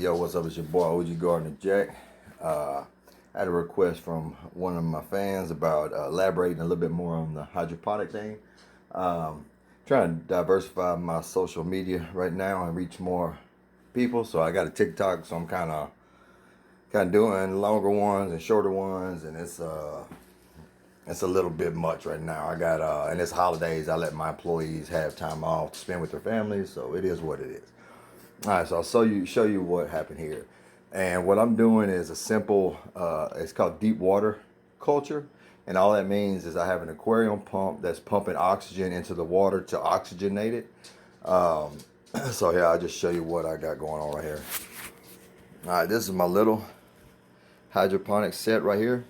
Yo, what's up? It's your boy OG Gardner Jack. I had a request from one of my fans about elaborating a little bit more on the hydroponic thing. Trying to diversify my social media right now and reach more people. So I got a TikTok, so I'm kind of doing longer ones and shorter ones, and it's a little bit much right now. I got and it's holidays. I let my employees have time off to spend with their families, so it is what it is. All right, so I'll show you what happened here. And what I'm doing is a simple, it's called deep water culture. And all that means is I have an aquarium pump that's pumping oxygen into the water to oxygenate it. So yeah, I'll just show you what I got going on right here. All right, this is my little hydroponic set right here.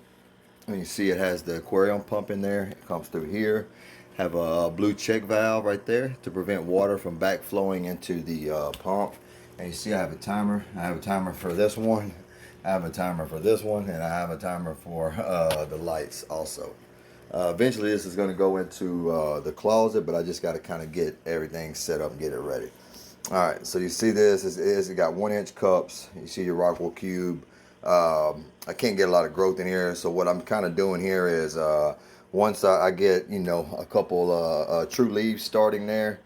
And you see it has the aquarium pump in there. It comes through here. Have a blue check valve right there to prevent water from backflowing into the pump. And you see I have a timer. I have a timer for this one. I have a timer for this one. And I have a timer for the lights also. Eventually this is going to go into the closet, but I just got to kind of get everything set up and get it ready. Alright, so you see this. It got 1-inch cups. You see your Rockwell cube. I can't get a lot of growth in here, so what I'm kind of doing here is once I get, you know, a couple true leaves starting there,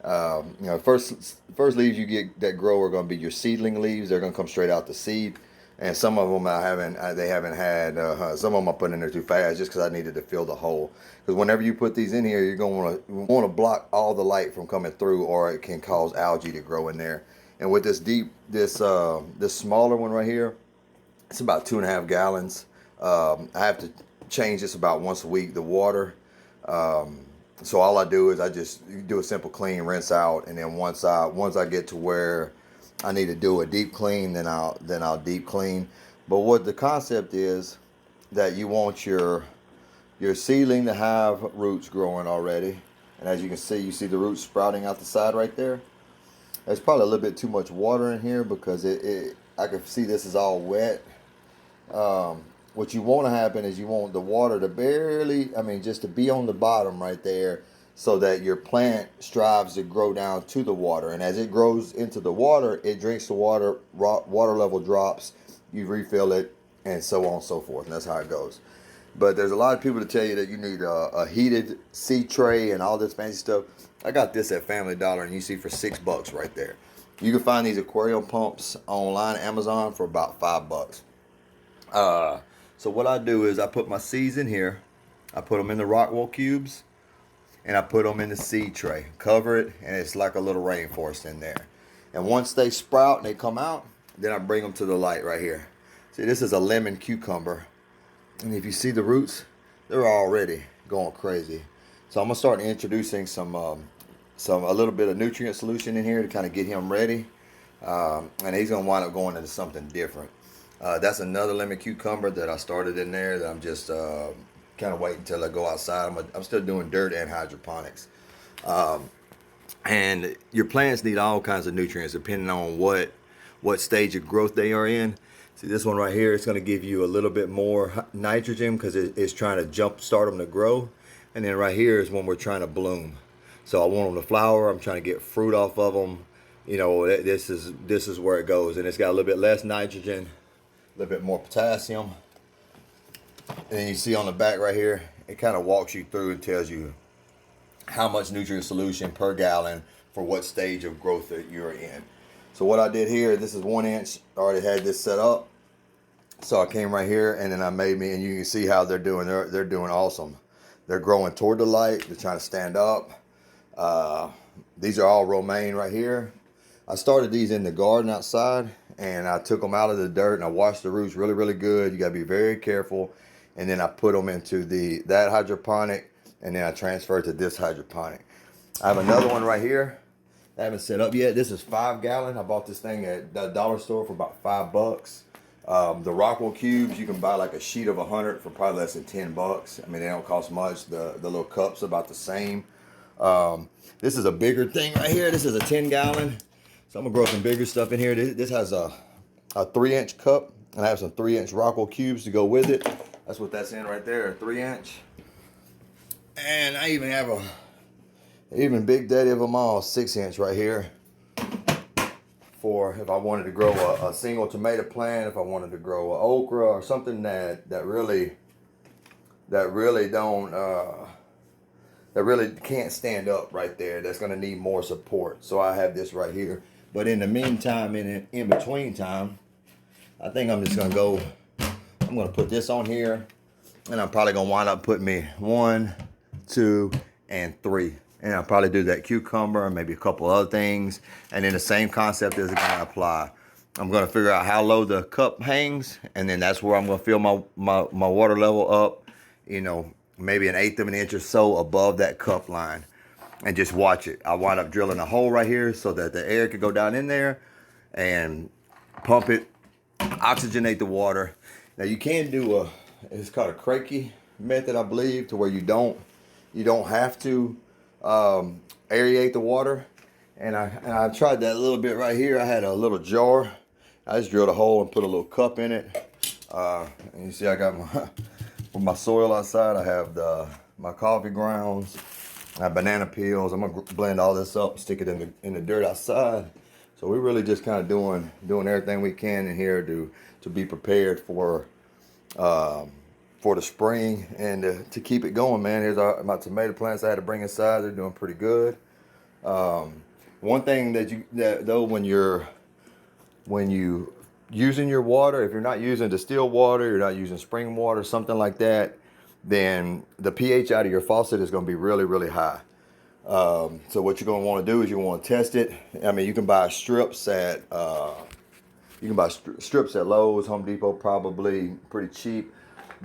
you know, first leaves you get that grow are going to be your seedling leaves. They're going to come straight out the seed, and some of them they haven't had. Some of them I put in there too fast just because I needed to fill the hole. Because whenever you put these in here, you're going to want to block all the light from coming through, or it can cause algae to grow in there. And with this this smaller one right here, it's about 2.5 gallons. I have to change this about once a week, the water. So all I do is I just do a simple clean, rinse out, and then once I get to where I need to do a deep clean, then I'll deep clean. But what the concept is that you want your seedling to have roots growing already. And as you can see, you see the roots sprouting out the side right there. There's probably a little bit too much water in here because I can see this is all wet. What you want to happen is you want the water to just to be on the bottom right there, so that your plant strives to grow down to the water. And as it grows into the water, it drinks the water, water level drops, you refill it, and so on and so forth. And that's how it goes. But there's a lot of people to tell you that you need a heated seed tray and all this fancy stuff. I got this at Family Dollar, and you see for $6 right there. You can find these aquarium pumps online, Amazon, for about $5. So what I do is I put my seeds in here. I put them in the Rockwell cubes, and I put them in the seed tray. Cover it, and it's like a little rainforest in there. And once they sprout and they come out, then I bring them to the light right here. See, this is a lemon cucumber. And if you see the roots, they're already going crazy. So I'm gonna start introducing a little bit of nutrient solution in here to kind of get him ready. And he's gonna wind up going into something different. That's another lemon cucumber that I started in there that I'm just kind of waiting until I go outside. I'm still doing dirt and hydroponics. And your plants need all kinds of nutrients depending on what stage of growth they are in. See, this one right here, it's going to give you a little bit more nitrogen because it's trying to jump start them to grow. And then right here is when we're trying to bloom. So I want them to flower. I'm trying to get fruit off of them. You know, this is where it goes. And it's got a little bit less nitrogen, a little bit more potassium. And then you see on the back right here, it kind of walks you through and tells you how much nutrient solution per gallon for what stage of growth that you're in. So what I did here, this is 1 inch. I already had this set up. So I came right here, and then and you can see how they're doing. They're doing awesome. They're growing toward the light. They're trying to stand up. These are all romaine right here. I started these in the garden outside, and I took them out of the dirt and I washed the roots really, really good. You gotta be very careful. And then I put them into that hydroponic, and then I transferred to this hydroponic. I have another one right here. I haven't set up yet. This is 5 gallon. I bought this thing at the dollar store for about $5. The Rockwell cubes, you can buy like a sheet of 100 for probably less than $10. I mean, they don't cost much. The little cup's about the same. This is a bigger thing right here. This is a 10 gallon. So I'm gonna grow some bigger stuff in here. This has a 3-inch cup, and I have some 3-inch Rockwell cubes to go with it. That's what that's in right there, a 3-inch. And I even have even Big Daddy of them all, 6-inch right here. for if I wanted to grow a single tomato plant, if I wanted to grow an okra or something that really can't stand up right there. That's gonna need more support. So I have this right here. But in the meantime, in between time, I think I'm just gonna go. I'm gonna put this on here, and I'm probably gonna wind up putting me 1, 2, and 3. And I'll probably do that cucumber and maybe a couple other things. And then the same concept is gonna apply. I'm gonna figure out how low the cup hangs, and then that's where I'm gonna fill my water level up, you know, maybe 1/8 of an inch or so above that cup line. And just watch it. I wind up drilling a hole right here so that the air could go down in there and pump it, oxygenate the water. Now you can do it's called a Krakey method, I believe, to where you don't have to aerate the water. And I tried that a little bit right here. I had a little jar. I just drilled a hole and put a little cup in it. And you see I got my soil outside. I have my coffee grounds. I have banana peels. I'm gonna blend all this up, stick it in the dirt outside. So we're really just kind of doing everything we can in here to be prepared for the spring and to keep it going, man. Here's my tomato plants I had to bring inside. They're doing pretty good. One thing though when you using your water, if you're not using distilled water, you're not using spring water, something like that, then the pH out of your faucet is going to be really, really high. So what you're going to want to do is you want to test it. I mean, you can buy strips at Lowe's, Home Depot, probably pretty cheap.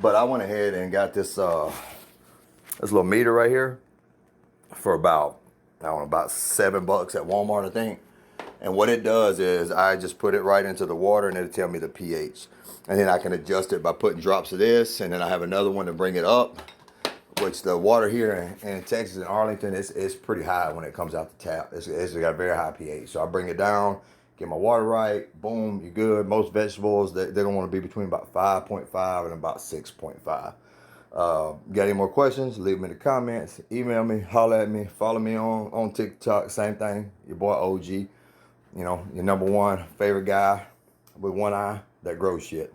But I went ahead and got this little meter right here for about $7 at Walmart, I think. And what it does is I just put it right into the water and it'll tell me the pH. And then I can adjust it by putting drops of this, and then I have another one to bring it up, which the water here in Texas and Arlington is pretty high when it comes out the tap. It's got a very high pH. So I bring it down, get my water right, boom, you're good. Most vegetables, they're going to want to be between about 5.5 and about 6.5. Got any more questions? Leave them in the comments. Email me, holler at me, follow me on TikTok, same thing. Your boy OG, you know, your #1 favorite guy with one eye that grows shit.